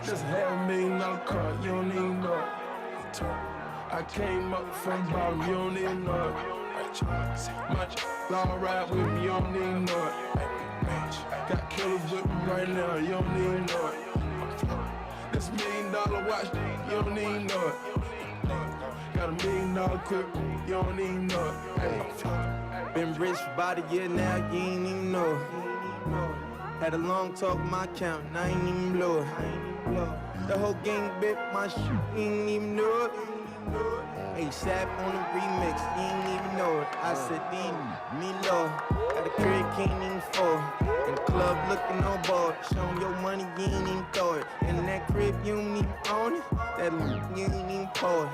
Just $500,000 car, you don't even know it. I came up from bottom, you don't even know it. My long ride with me, you don't even know it. Got killers with me right now, you don't even know it. This $1 million watch, you don't even know it. Got $1 million quick, you don't even know it. Been rich for about a year now, you ain't even know it. Had a long talk with my account, and I ain't even blow it. The whole gang bit my shit, you ain't even know it. ASAP on the remix, you ain't even know it. I said, me Lord, got a crib, can't even afford. In the club looking on board, showing your money, you ain't even throw it. In that crib, you don't even own it. That you ain't even pour it.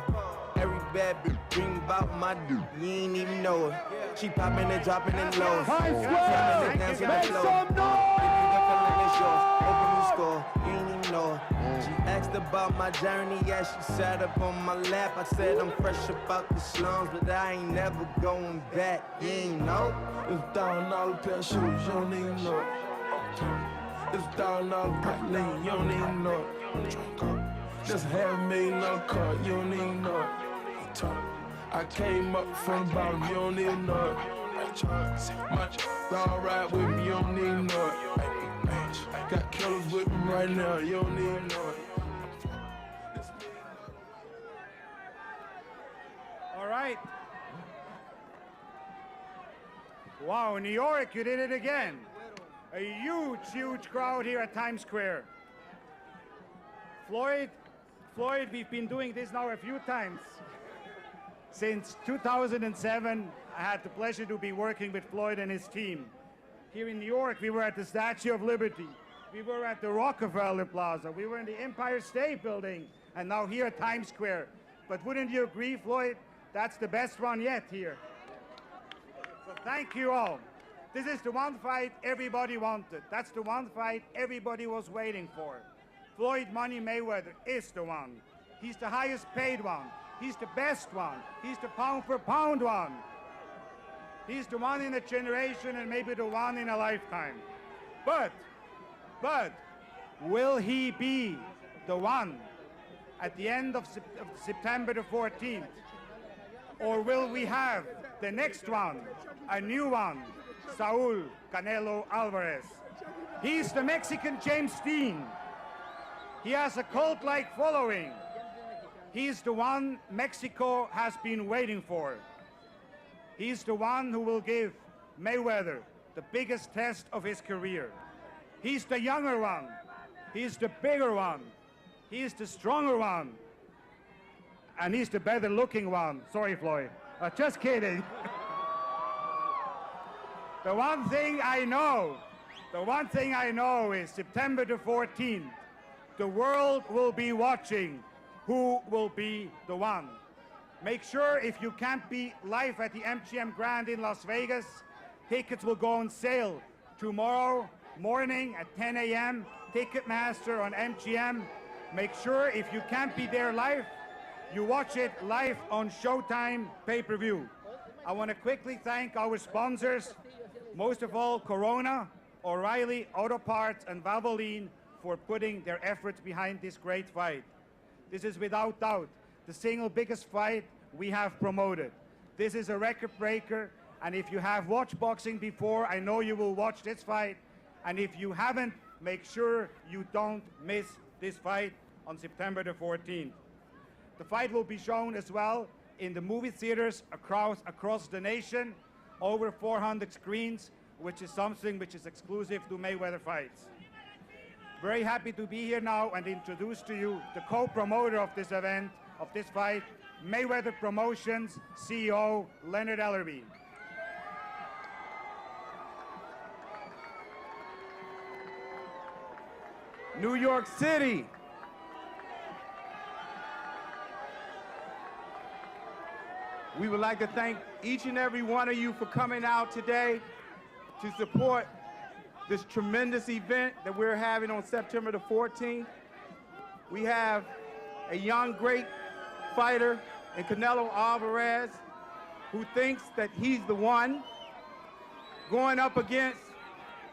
Every bad bitch dream about my dude, you ain't even know it. She popping and dropping it low. Times Square, make some noise! Open the score, you ain't even know it. She asked about my journey, yeah, she sat up on my lap. I said I'm fresh about the slums, but I ain't never going back, you ain't know. It's $1,000 pair of shoes, you don't even know it. It's $1,000 pack lean, you don't even know it. Just $500,000 car, you don't even know it. I came up from the bottom, you don't even know it. My long ride with me, you don't even know it. Got killers with me right now, you don't even know it. All right. Wow, New York, you did it again. A huge, huge crowd here at Times Square. Floyd, we've been doing this now a few times. Since 2007, I had the pleasure to be working with Floyd and his team. Here in New York, we were at the Statue of Liberty. We were at the Rockefeller Plaza. We were in the Empire State Building. And now here at Times Square. But wouldn't you agree, Floyd? That's the best one yet here. So thank you all. This is the one fight everybody wanted. That's the one fight everybody was waiting for. Floyd Money Mayweather is the one. He's the highest paid one. He's the best one. He's the pound for pound one. He's the one in a generation and maybe the one in a lifetime. But, will he be the one at the end of September the 14th? Or will we have the next one, a new one, Saul Canelo Alvarez? He's the Mexican James Dean. He has a cult-like following. He's the one Mexico has been waiting for. He's the one who will give Mayweather the biggest test of his career. He's the younger one. He's the bigger one. He's the stronger one. And he's the better looking one. Sorry, Floyd. Just kidding. The one thing I know is September the 14th, the world will be watching who will be the one. Make sure if you can't be live at the MGM Grand in Las Vegas, tickets will go on sale tomorrow morning at 10 a.m. Ticketmaster on MGM. Make sure if you can't be there live, you watch it live on Showtime pay-per-view. I want to quickly thank our sponsors, most of all Corona, O'Reilly Auto Parts, and Valvoline for putting their efforts behind this great fight. This is without doubt the single biggest fight we have promoted. This is a record breaker, and if you have watched boxing before, I know you will watch this fight. And if you haven't, make sure you don't miss this fight on September the 14th. The fight will be shown as well in the movie theaters across the nation, over 400 screens, which is something which is exclusive to Mayweather fights. Very happy to be here now and introduce to you the co-promoter of this event, of this fight, Mayweather Promotions CEO, Leonard Ellerby. New York City. We would like to thank each and every one of you for coming out today to support this tremendous event that we're having on September the 14th. We have a young, great fighter in Canelo Alvarez who thinks that he's the one, going up against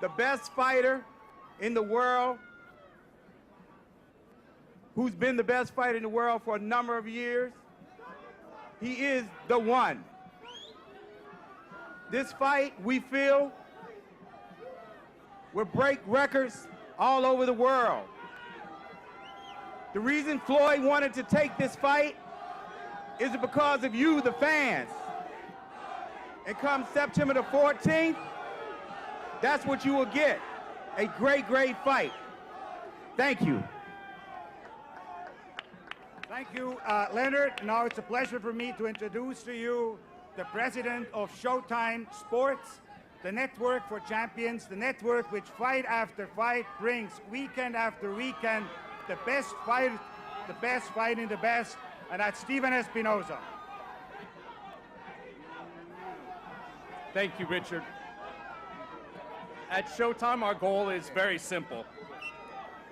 the best fighter in the world, who's been the best fighter in the world for a number of years. He is the one. This fight, we feel, will break records all over the world. The reason Floyd wanted to take this fight is because of you, the fans. And come September the 14th, that's what you will get. A great, great fight. Thank you. Thank you, Leonard. Now it's a pleasure for me to introduce to you the president of Showtime Sports, the network for champions, the network which fight after fight brings weekend after weekend the best fighting the best, and that's Steven Espinoza. Thank you, Richard. At Showtime, our goal is very simple.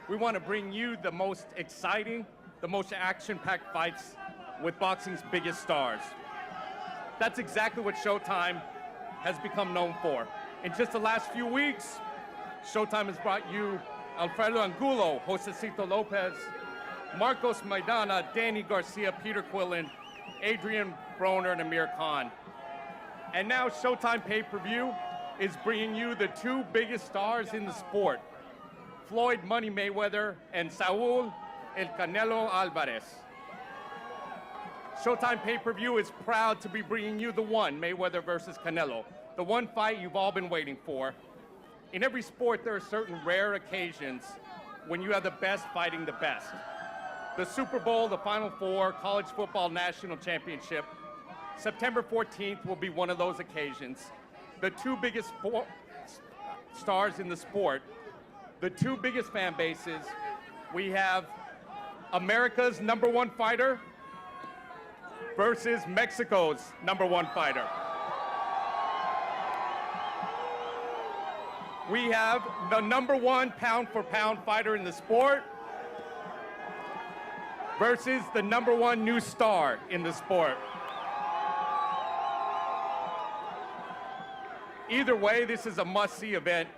We want to bring you the most exciting, the most action-packed fights with boxing's biggest stars. That's exactly what Showtime has become known for. In just the last few weeks, Showtime has brought you Alfredo Angulo, Josecito Lopez, Marcos Maidana, Danny Garcia, Peter Quillen, Adrian Broner, and Amir Khan. And now Showtime Pay-Per-View is bringing you the two biggest stars in the sport, Floyd Money Mayweather and Saul El Canelo Alvarez. Showtime Pay-Per-View is proud to be bringing you the one, Mayweather versus Canelo, the one fight you've all been waiting for. In every sport, there are certain rare occasions when you have the best fighting the best. The Super Bowl, the Final Four, College Football National Championship. September 14th will be one of those occasions. The two biggest stars in the sport, the two biggest fan bases. We have America's #1 fighter versus Mexico's #1 fighter. We have the #1 pound-for-pound fighter in the sport versus the #1 new star in the sport. Either way, this is a must-see event.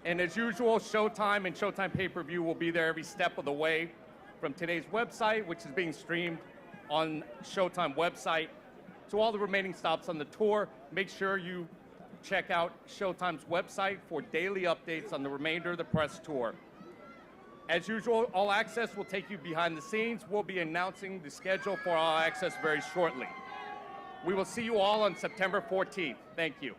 And as usual, Showtime and Showtime Pay-Per-View will be there every step of the way from today's website, which is being streamed on Showtime website, to all the remaining stops on the tour. Make sure you check out Showtime's website for daily updates on the remainder of the press tour. As usual, All Access will take you behind the scenes. We'll be announcing the schedule for All Access very shortly. We will see you all on September 14th. Thank you.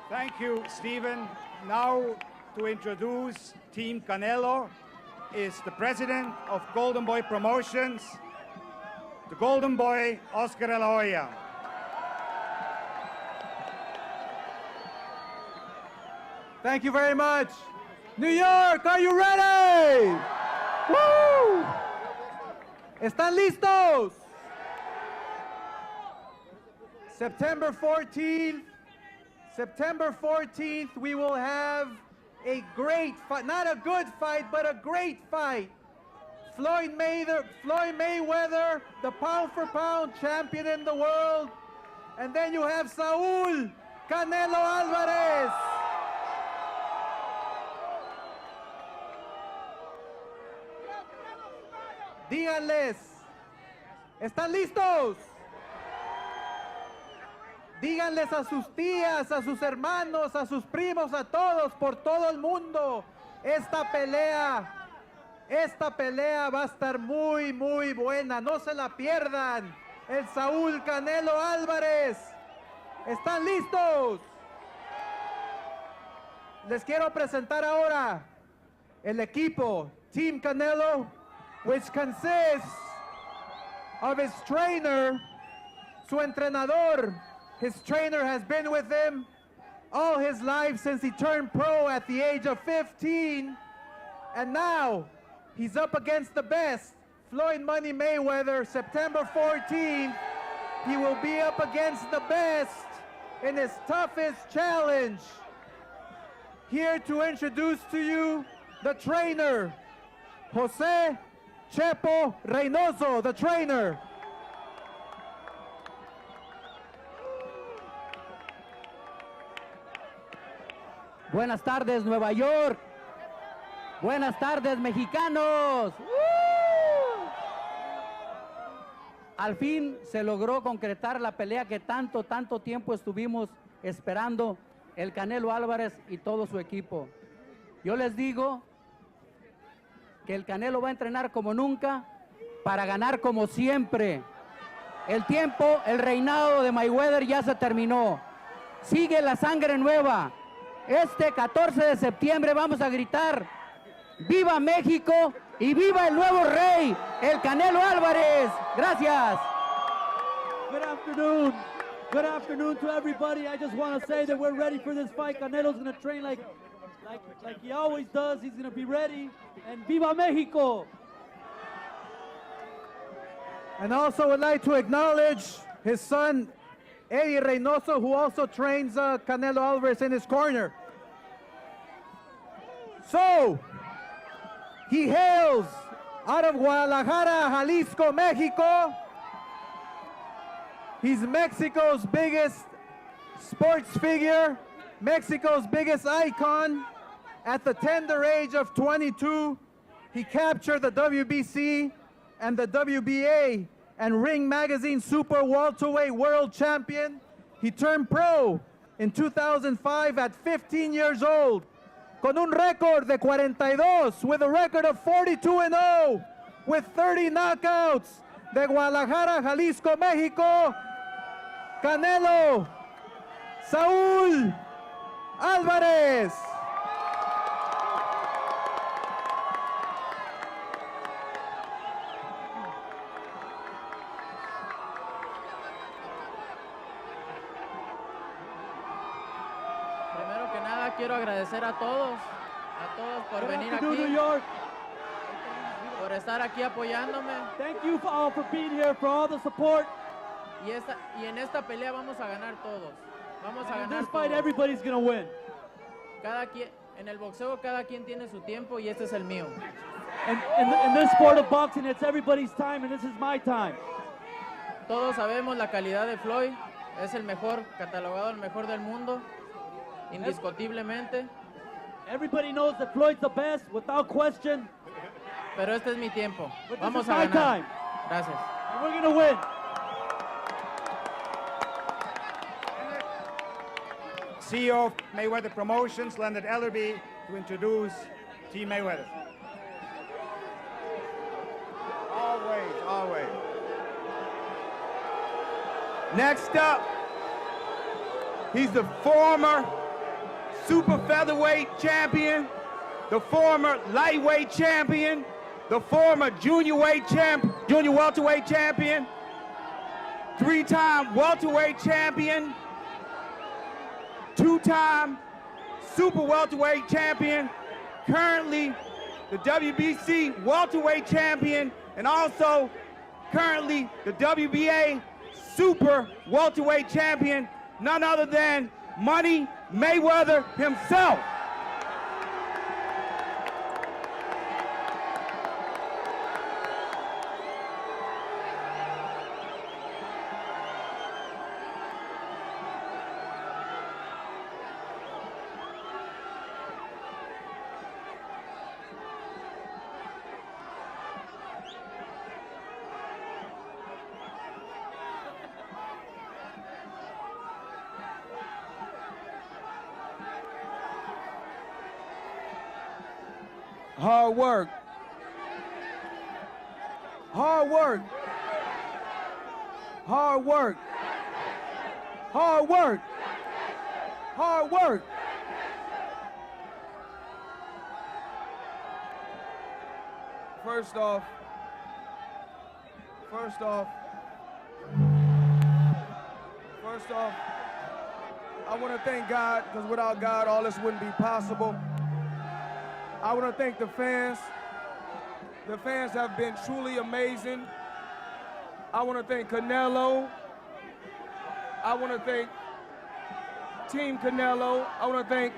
Thank you, Stephen. Now to introduce Team Canelo is the president of Golden Boy Promotions, the Golden Boy, Oscar De La Hoya. Thank you very much. New York, are you ready? Woo! ¿Están listos? September 14th, we will have a great fight, not a good fight, but a great fight. Floyd Mayweather, the pound-for-pound champion in the world. And then you have Saul Canelo Alvarez. Díganles, ¿están listos? Díganles a sus tías, a sus hermanos, a sus primos, a todos, por todo el mundo, esta pelea va a estar muy, muy buena. No se la pierdan. El Saúl Canelo Álvarez. ¿Están listos? Les quiero presentar ahora el equipo, Team Canelo, which consists of his trainer, su entrenador. His trainer has been with him all his life since he turned pro at the age of 15. And now he's up against the best, Floyd Money Mayweather, September 14th. He will be up against the best in his toughest challenge. Here to introduce to you the trainer, Jose Chepo Reynoso, the trainer. Buenas tardes, Nueva York. Buenas tardes, mexicanos. Al fin se logró concretar la pelea que tanto tiempo estuvimos esperando el Canelo Álvarez y todo su equipo. Yo les digo que el Canelo va a entrenar como nunca para ganar como siempre. El tiempo, el reinado de Mayweather ya se terminó. Sigue la sangre nueva. Este 14 de septiembre vamos a gritar ¡Viva México y viva el nuevo rey, el Canelo Álvarez! Gracias. Good afternoon. Good afternoon to everybody. I just want to say that we're ready for this fight. Canelo's going to train like he always does. He's going to be ready. And Viva Mexico! And also would like to acknowledge his son, Eddie Reynoso, who also trains Canelo Alvarez in his corner. So, he hails out of Guadalajara, Jalisco, Mexico. He's Mexico's biggest sports figure, Mexico's biggest icon. At the tender age of 22, he captured the WBC and the WBA and Ring Magazine Super Welterweight World Champion. He turned pro in 2005 at 15 years old. Con un récord de 42, with a record of 42-0, with 30 knockouts, de Guadalajara, Jalisco, México, Canelo Saúl Álvarez. Primero que nada quiero agradecer a todos por venir aquí, New York. por estar aquí apoyándome. Thank you all for being here, for all the support. Y en esta pelea vamos a ganar todos. Vamos a And in ganar this fight, todos. everybody's going to win. En el boxeo cada quien tiene su tiempo y este es el mío. And in this sport of boxing, it's everybody's time, and this is my time. Todos sabemos la calidad de Floyd. Es el mejor, catalogado el mejor del mundo, indiscutiblemente. Everybody knows that Floyd's the best, without question. Pero este es mi tiempo. But Vamos this a is my ganar. time. Gracias. And we're going to win. CEO of Mayweather Promotions, Leonard Ellerby, to introduce Team Mayweather. Always, always. Next up, he's the former super featherweight champion, the former lightweight champion, the former junior welterweight champion, three-time welterweight champion, two-time super welterweight champion, currently the WBC welterweight champion, and also currently the WBA super welterweight champion, none other than Money Mayweather himself. Hard work. Hard work. Hard work. Hard work. Hard work. First off, I want to thank God, because without God, all this wouldn't be possible. I want to thank the fans. The fans have been truly amazing. I want to thank Canelo. I want to thank Team Canelo. I want to thank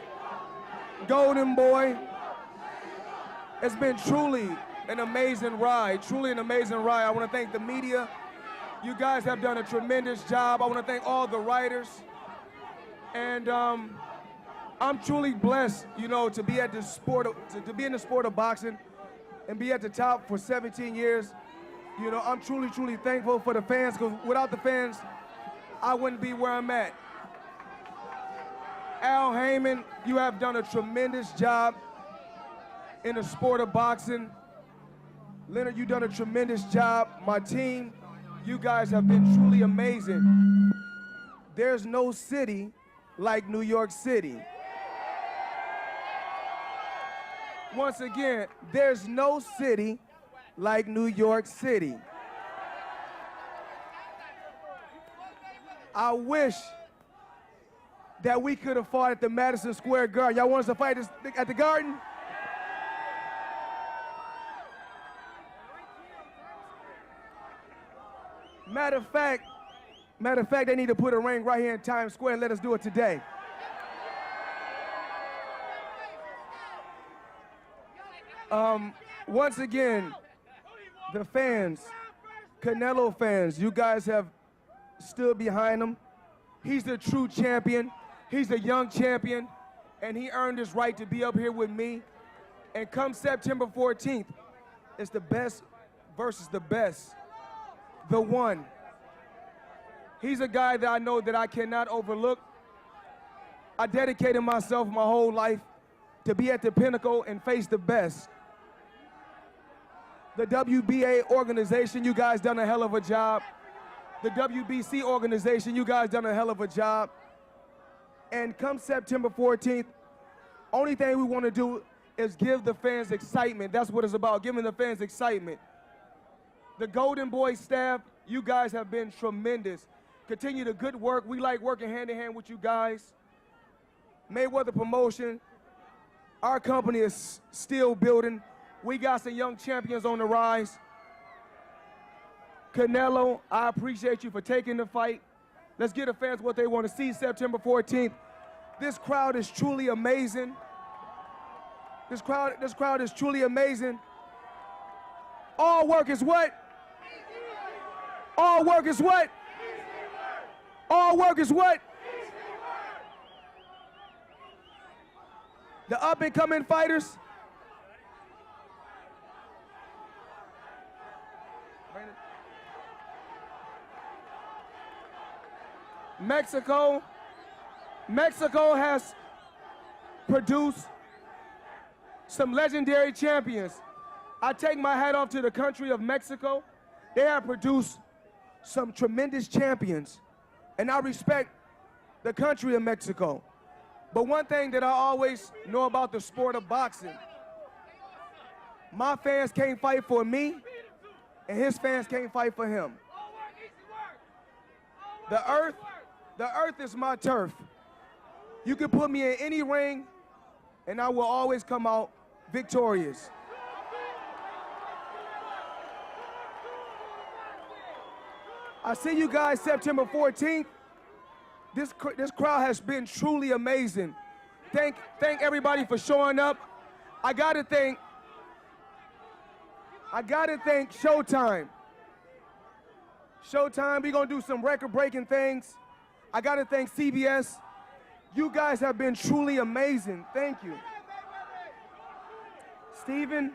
Golden Boy. It's been truly an amazing ride, I want to thank the media. You guys have done a tremendous job. I want to thank all the writers. And I I'm truly blessed, you know, to be at this sport, to be in the sport of boxing and be at the top for 17 years. You know, I'm truly, truly thankful for the fans, because without the fans, I wouldn't be where I'm at. Al Heyman, you have done a tremendous job in the sport of boxing. Leonard, you've done a tremendous job. My team, you guys have been truly amazing. There's no city like New York City. Once again, there's no city like New York City. I wish that we could have fought at the Madison Square Garden. Y'all want us to fight at the Garden? Matter of fact, they need to put a ring right here in Times Square and let us do it today. Once again, the fans, Canelo fans, you guys have stood behind him. He's the true champion. He's a young champion, and he earned his right to be up here with me. And come September 14th, it's the best versus the best, the one. He's a guy that I know that I cannot overlook. I dedicated myself my whole life to be at the pinnacle and face the best. The WBA organization, you guys done a hell of a job. The WBC organization, you guys done a hell of a job. And come September 14th, only thing we want to do is give the fans excitement. That's what it's about, giving the fans excitement. The Golden Boy staff, you guys have been tremendous. Continue the good work. We like working hand in hand with you guys. Mayweather Promotion, our company is still building. We got some young champions on the rise. Canelo, I appreciate you for taking the fight. Let's give the fans what they want to see September 14th. This crowd is truly amazing. This crowd is truly amazing. All work is what? All work is what? All work is what? The up-and-coming fighters. Mexico has produced some legendary champions. I take my hat off to the country of Mexico. They have produced some tremendous champions, and I respect the country of Mexico. But one thing that I always know about the sport of boxing, my fans can't fight for me, and his fans can't fight for him. The earth is my turf. You can put me in any ring, and I will always come out victorious. I see you guys September 14th. This crowd has been truly amazing. Thank everybody for showing up. I gotta thank Showtime. Showtime, we're gonna do some record-breaking things. I gotta thank CBS. You guys have been truly amazing. Thank you. Stephen,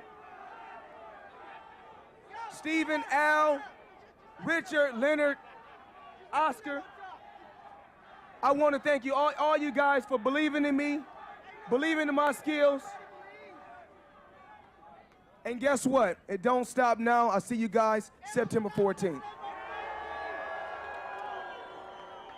Al, Richard, Leonard, Oscar. I want to thank you, all you guys, for believing in me, believing in my skills. And guess what? It don't stop now. I'll see you guys September 14th.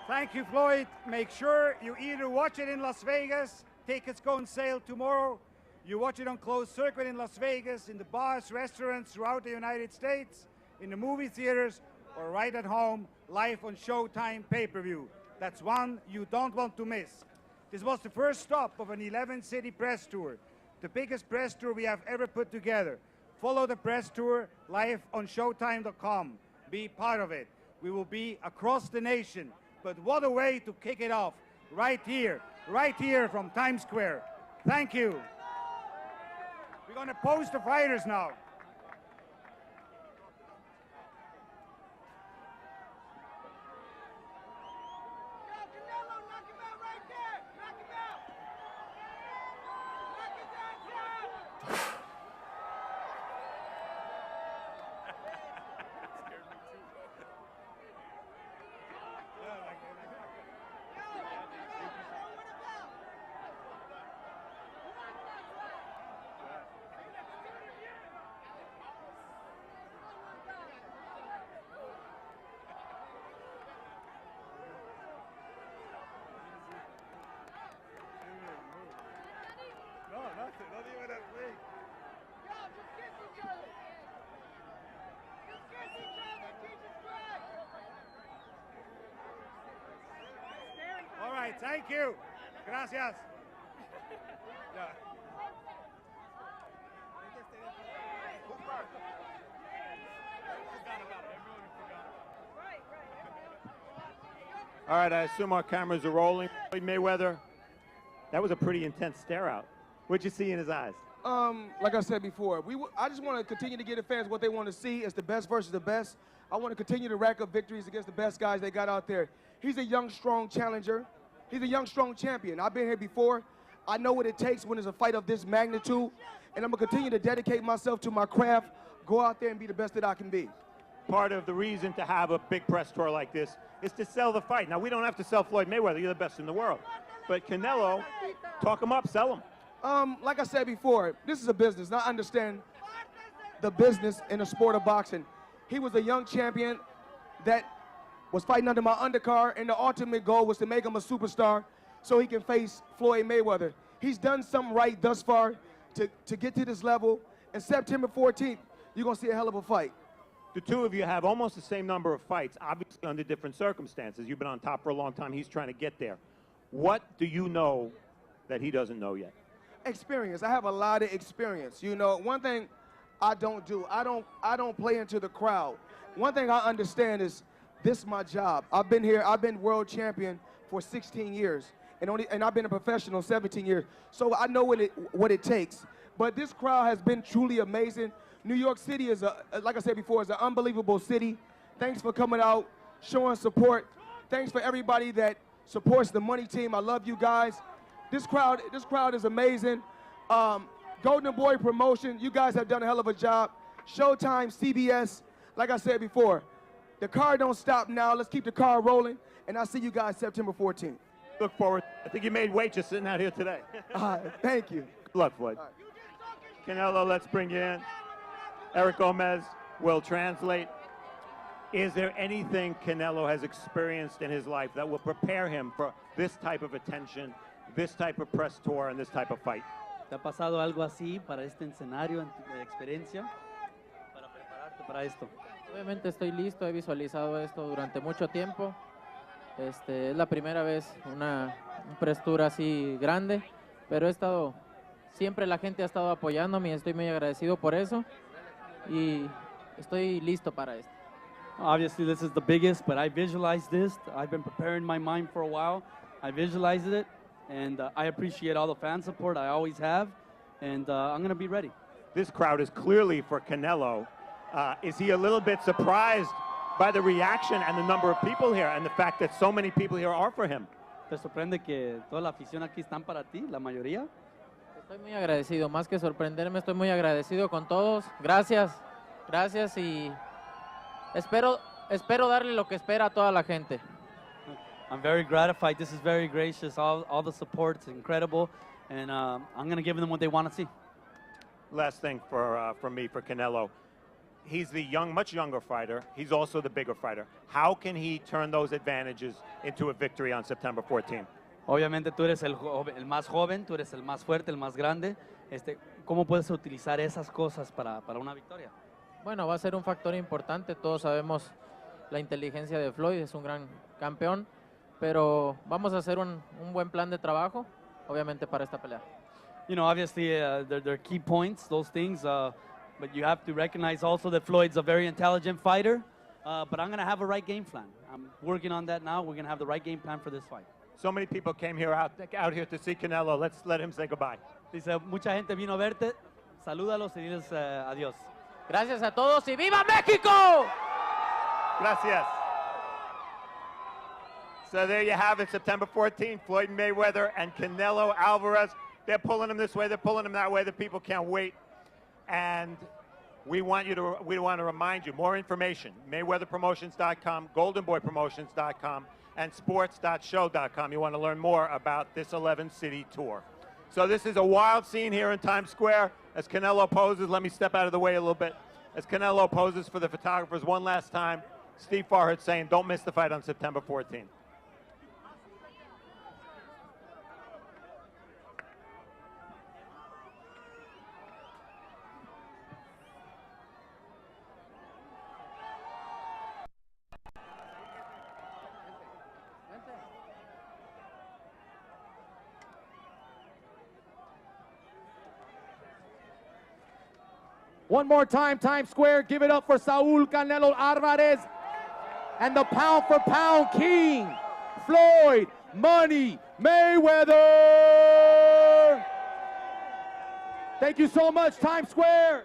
Thank you, Floyd. Make sure you either watch it in Las Vegas, tickets go on sale tomorrow, you watch it on closed circuit in Las Vegas, in the bars, restaurants throughout the United States, in the movie theaters, or right at home, live on Showtime pay-per-view. That's one you don't want to miss. This was the first stop of an 11-city press tour, the biggest press tour we have ever put together. Follow the press tour live on Showtime.com. Be part of it. We will be across the nation. But what a way to kick it off, right here from Times Square. Thank you. We're going to pose the fighters now. Thank you. Gracias. Yeah. All right, I assume our cameras are rolling. Floyd Mayweather, that was a pretty intense stare out. What'd you see in his eyes? Like I said before, I just want to continue to give the fans what they want to see. It's the best versus the best. I want to continue to rack up victories against the best guys they got out there. He's a young, strong challenger. He's a young, strong champion. I've been here before. I know what it takes when there's a fight of this magnitude, and I'm going to continue to dedicate myself to my craft, go out there and be the best that I can be. Part of the reason to have a big press tour like this is to sell the fight. Now, we don't have to sell Floyd Mayweather. You're the best in the world. But Canelo, talk him up, sell him. Like I said before, this is a business. And I understand the business in the sport of boxing. He was a young champion that was fighting under my undercard, and the ultimate goal was to make him a superstar so he can face Floyd Mayweather. He's done something right thus far to get to this level. And September 14th, you're going to see a hell of a fight. The two of you have almost the same number of fights, obviously under different circumstances. You've been on top for a long time. He's trying to get there. What do you know that he doesn't know yet? Experience. I have a lot of experience. You know, one thing I don't do, I don't play into the crowd. One thing I understand is this is my job. I've been here, I've been world champion for 16 years, and I've been a professional 17 years. So I know what it takes. But this crowd has been truly amazing. New York City is, like I said before, is an unbelievable city. Thanks for coming out, showing support. Thanks for everybody that supports the money team. I love you guys. This crowd is amazing. Golden Boy Promotion, you guys have done a hell of a job. Showtime, CBS, like I said before, the car don't stop now. Let's keep the car rolling, and I'll see you guys September 14th. Look forward. I think you made weight just sitting out here today. Thank you. Good luck, Floyd. Canelo, let's bring you in. Eric Gomez will translate. Is there anything Canelo has experienced in his life that will prepare him for this type of attention, this type of press tour, and this type of fight? ¿Te ha pasado algo así para este escenario de experiencia? Para prepararte para esto. Obviamente estoy listo, he visualizado esto durante mucho tiempo. Es la primera vez un press tour así grande, pero siempre la gente ha estado apoyándome y estoy muy agradecido por eso. Y estoy listo para esto. Obviously, this is the biggest, but I visualized this. I've been preparing my mind for a while. I visualized it, and I appreciate all the fan support. I always have, and I'm going to be ready. This crowd is clearly for Canelo. Is he a little bit surprised by the reaction and the number of people here and the fact that so many people here are for him? ¿Te sorprende que toda la afición aquí están para ti, la mayoría? Estoy muy agradecido, más que sorprenderme, estoy muy agradecido con todos. Gracias, gracias y espero darle lo que espera a toda la gente. I'm very gratified. This is very gracious. All the support's incredible, and I'm going to give them what they want to see. Last thing from me for Canelo. He's the much younger fighter. He's also the bigger fighter. How can he turn those advantages into a victory on September 14th? Obviamente tú eres el más joven, tú eres el más fuerte, el más grande. ¿Cómo puedes utilizar esas cosas para una victoria? Bueno, va a ser un factor importante. Todos sabemos la inteligencia de Floyd, es un gran campeón, pero vamos a hacer un buen plan de trabajo, obviamente para esta pelea. You know, obviously they're key points, those things, but you have to recognize also that Floyd's a very intelligent fighter, but I'm going to have a right game plan. I'm working on that now. We're going to have the right game plan for this fight. So many people came here out here to see Canelo. Let's let him say goodbye. Dice, mucha gente vino a verte. Salúdalos y diles adiós. Gracias a todos y ¡Viva México! Gracias. So there you have it, September 14th, Floyd Mayweather and Canelo Alvarez. They're pulling him this way, they're pulling him that way. The people can't wait. And we want to remind you, more information, MayweatherPromotions.com, GoldenBoyPromotions.com, and sports.show.com. You want to learn more about this 11-city tour. So this is a wild scene here in Times Square as Canelo poses. Let me step out of the way a little bit. As Canelo poses for the photographers one last time, Steve Farhart saying, don't miss the fight on September 14th. One more time, Times Square, give it up for Saul Canelo Alvarez and the pound for pound king, Floyd Money Mayweather. Thank you so much, Times Square.